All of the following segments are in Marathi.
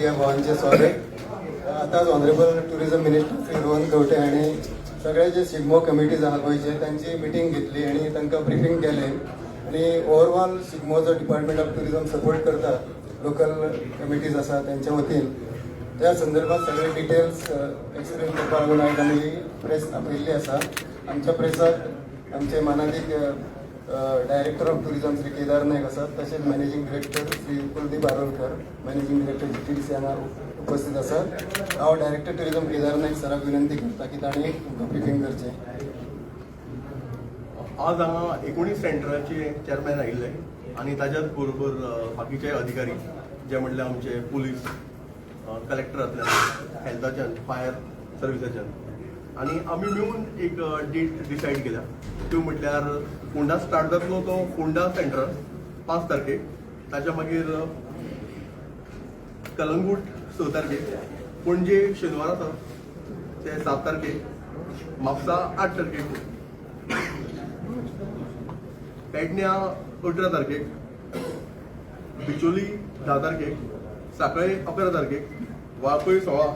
इंडिया भवनचे स्वागत. आताच honourable tourism minister Shri Rohan Khaunte हांणी सगळे जे शिगमो कमिटीज आहा गोंयचे त्यांची मिटींग घेतली आणि तांकां ब्रिफींग केलें आणि ओवरऑल शिगमोचो डिपार्टमेंट ऑफ टुरिझम सपोर्ट करता लोकल कमिटीज आसा त्यांच्या वतीन. त्या संदर्भात सगळे डिटेल्स एक्सप्लेन करपाक लागून आयज आमी प्रेस आपयल्ली आसा. आमच्या प्रेसाक आमचे मानाधीक director of tourism Shri Kedar Naik आसात, तसेच managing director Shri Kuldeep Arolkar, managing director GTDC हांगा उपस्थित आसात. हांव डायरेक्टर टुरिझम केदार नायक सराक विनंती करता की तांणी तुमकां ब्रिफींग करचें. आज हांगा 19 सेंटराचे चेअरमॅन आयिल्ले आणि ताच्याच बरोबर बाकीचे अधिकारी जे म्हणले आमचे पोलीस, कलेक्टरांतल्यान, हेल्थाच्यान, फायर सर्विसाच्यान, आणि आमी मेळून एक डेट डिसायड केल्या. त्यो म्हटल्यार फोंडा स्टार्ट जातलो तो फोंडा सेंटर 5 तारखेक, ताच्या मागीर कलंगूट 6 तारखेक, पणजे शेनवार आसा ते 7 तारखेक, म्हापसा 8 तारखेक, पेडण्यां 18 तारखेक, बिचोली 10 तारखेक, सांखळे 11 तारखेक, वाळपय 16,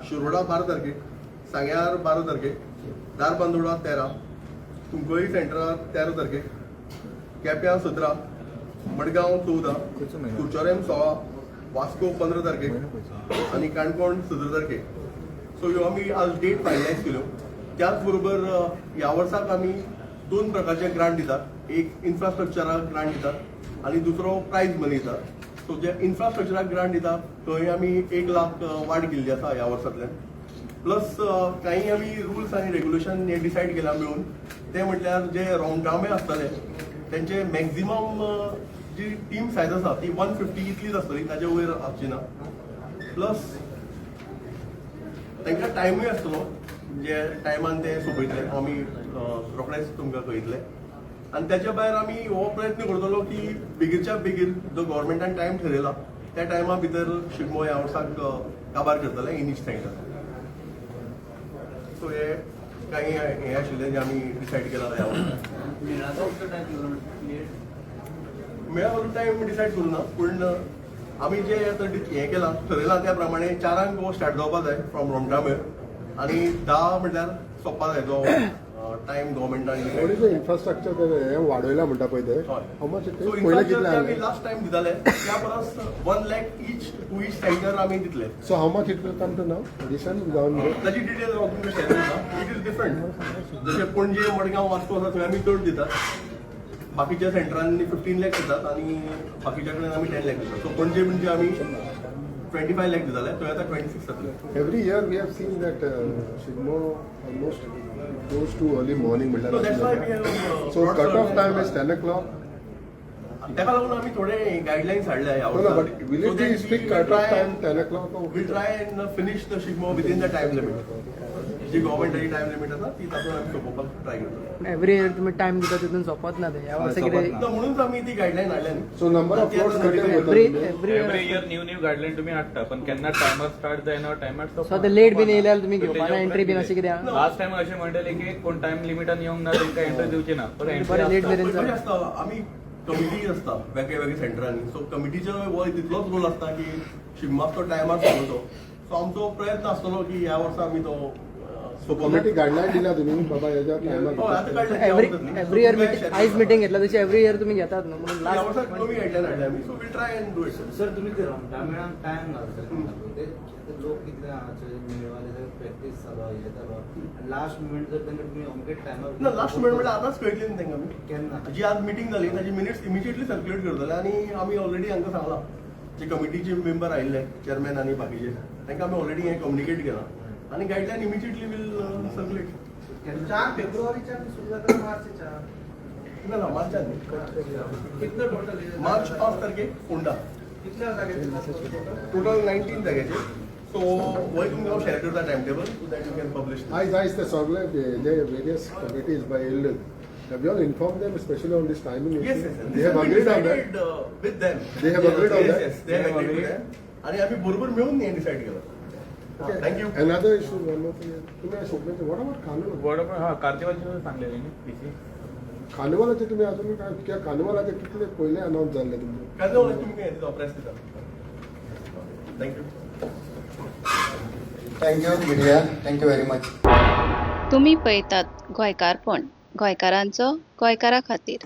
शिरोडा 12 तारखेक, सांग्यार 12 तारखेक, दारबांदोडा 13, कुंकळी सेंटरार 13 तारखेक, केप्यां 17, मडगांव 14, कुर्चोरेम 16, वास्को 15 तारखेक आणि काणकोण 17 तारखेक. सो ह्यो आमी आज डेट फायनलायज केल्यो. त्याच बरोबर ह्या वर्साक आमी 2 प्रकारचे ग्रांट दितात. एक इन्फ्रास्ट्रक्चराक ग्रांट दितात आणि दुसरो प्रायज मनी दितात. सो जे इन्फ्रास्ट्रक्चराक ग्रांट दितात थंय आमी 1 लाख वाड केल्ली आसा ह्या वर्सांतल्यान. प्लस काही आमी रुल्स आनी रेग्युलेशन हे डिसायड केला मेळून. ते म्हटल्यार जे रोमटामे आसतले त्यांचे मॅक्झिमम जी टीम सायज आसा ती 150 इतलीच आसतली, ताचे वयर आसची ना. प्लस तांकां टायमूय आसतलो, जे टायमान ते सोंपयतले, आमी रोखडेच तुमकां कळयतले. आणि त्याच्या भायर आमी हो प्रयत्न करतलो की बेगीरच्या बेगीर जो गव्हर्मेंटान टायम ठरयला त्या टायमा भितर शिगमो ह्या वर्साक काबार करतले इन इच सेंटर. सो हे काही हे आशिल्ले जे आमी डिसायड केला ह्या वर्साक. मेळावो टायम डिसायड करूं ना, पूण आमी जे हे केला ठरयला त्या प्रमाणे 4 हो स्टार्ट जावपा जाय फ्रॉम रोमटामेर आणि 10 म्हटल्यार सोंपपा जाय जो टायम गव्हर्मेंटान. इन्फ्रास्ट्रक्चर हे वाडयला म्हणटा पळय ते हाऊ मच इट इज? पयले कितले आमी लास्ट टायम दिताले त्या परस 1 lakh each to each centre आमी दितले. So how much it will come to नाव एडिशन जावन ताची डिटेल हांव तुमकां शेअर करता. It is different. जशे पणजे, मडगांव, वास्को आसा थंय आमी चड दितात. बाकीच्या सेंटरांनी 15 लाख दितात आणि बाकीच्या कडेन आमी 10 लाख दितात. सो पणजे म्हणजे आमी 25 लाख दिताले, थंय आतां 26 जातले. Every year we have seen that Shigmo almost goes to early morning म्हणल्यार. So cut off time is 10 o'clock. ताका लागून आमी थोडे गायडलायन्स हाडल्या ह्या No, but will it be strict cut off time 10 o'clock? We'll try and finish the Shigmo within the time limit. जी गव्हर्मेंटाची टाइम लिमिट आसा ती तातूंत आमी सोंपोवपाक ट्राय करता. एवरी इयर तुम्ही टाइम दिता तितून सोंपत ना ते. ह्या वर्सा कितें म्हणूनच आमी ती गायडलायन हाडल्या न्ही. So number of floors every every year new guideline तुम्ही हाडटा, पण केन्ना टायमार स्टार्ट जायना, टायमार सो ते लेट बीन येयल्यार तुमी घेवपाना एंट्री बीन अशें कितें आहा? लास्ट टाइम अशें म्हणटले की कोण टाइम लिमिटान येवंक ना तांकां एंट्री दिवची ना. पण बरें लेट मेरेन कशें जाता. आसता, आमी कमिटी आसता वेगळे वेगळे सेंटरांनी. सो कमिटीचो हो तितलोच रोल आसता की शिगमाचो टायमार सोंपोवचो. सो आमचो प्रयत्न आसतलो की ह्या वर्सा आमी तो कमिटी गायडलायन दिला तुम्ही बाबा याच्या टायमार. एवरी इयर आयज मिटींग घेतला तशी एवरी इयर तुम्ही घेतात न्हू, म्हणून ह्या लास्ट वर्साक नवी गायडलायन हाडल्या आमी. So we'll try and do it. Sir तुम्ही ते रोमटामेळान टायम घालता लोक कितले हाचे मेळवाले प्रॅक्टीस चालू हे चालू आनी लास्ट मुमेंट जर तांकां तुमी अमकेच टायमार ना लास्ट मिनिट म्हणजे आतांच कळयतली न्ही तांकां आमी. केन्ना जी आज मिटींग जाली ताची मिनिट्स इमिजिएटली सर्क्युलेट करतले आणि आमी ऑलरेडी हांकां सांगला जे कमिटीचे मेंबर आयिल्ले चेअरमॅन आनी बाकीचे तांकां आमी ऑलरेडी हें कम्युनिकेट केलां आणि गायडलायन इमिजिएटली वील सर्क्युलेट. 4 फेब्रुवारीच्या सुरू जाता मार्चच्या ना ना मार्चान न्ही. कितले टोटल मार्च 5 तारखेक फोंडा कितल्या जाग्याचे टोटल 19 जाग्याचे. सो वय तुमकां हांव शेअर करता time table so that you can publish. आयज ते सगळे जे वेरियस कमिटीज बाय येयल्ले have you all informed them especially on this timing issue? Yes, yes. They have agreed on that. With them. They have agreed on yes, that. Yes, they have agreed with them. आणि आम्ही बरोबर मिळून हे डिसाईड केलं. Thank you. Another issue, one more thing. तुम्ही आज शिकवायचे what about carnival? वडा हा कार्निवालचे सांगलेले न्ही पीसी. कार्निवालाचे तुम्ही अजून काय किंवा कार्निवालाचे कितले पहिले अनाउन्स झाले तुमचे? काय जाऊ तुम्ही काय प्रेस दिता thank you. Thank you media, thank you very much. तुम्ही पळयतात गोंयकारपण, गोंयकारांचो गोंयकारा खातीर.